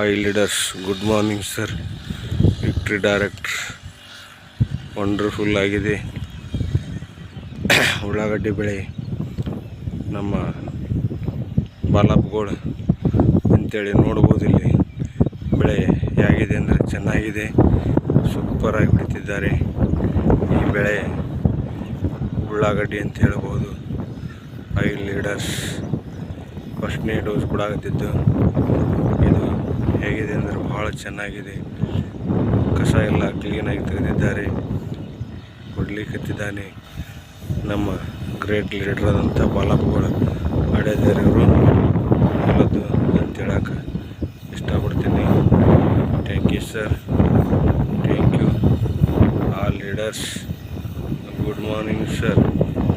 Oil leaders, good morning sir. Victory director wonderful ಆಗಿದೆ. ಉಳ್ಳಾಗಡ್ಡಿ ಬೆಳೆ ನಮ್ಮ ಬಾಲಪ್ಗೋಳು ಅಂತೇಳಿ ನೋಡ್ಬೋದು. ಇಲ್ಲಿ ಬೆಳೆ ಹೇಗಿದೆ ಅಂದರೆ ಚೆನ್ನಾಗಿದೆ, ಸೂಪರಾಗಿ ಬಿಡ್ತಿದ್ದಾರೆ. ಈ ಬೆಳೆ ಉಳ್ಳಾಗಡ್ಡಿ ಅಂತ ಹೇಳ್ಬೋದು. ಆಯಿಲ್ ಲೀಡರ್ಸ್ ಫಸ್ಟ್ನೇ ಡೋಸ್ ಕೂಡ ಆಗುತ್ತಿದ್ದು, ಇದು ಹೇಗಿದೆ ಅಂದರೆ ಭಾಳ ಚೆನ್ನಾಗಿದೆ. ಕಸ ಎಲ್ಲ ಕ್ಲೀನಾಗಿ ತೆಗೆದಿದ್ದಾರೆ. ಕೊಡ್ಲಿಕ್ಕತ್ತಿದ್ದಾನೆ ನಮ್ಮ ಗ್ರೇಟ್ ಲೀಡರ್ ಆದಂಥ ಬಾಲಪ್ಗೋಳು ಅಡೆದರಿವರು ಹೇಳೋದು ಅಂತ ಹೇಳಕ್ಕೆ ಇಷ್ಟಪಡ್ತೀನಿ. Thank you sir, thank you all leaders. Good morning sir.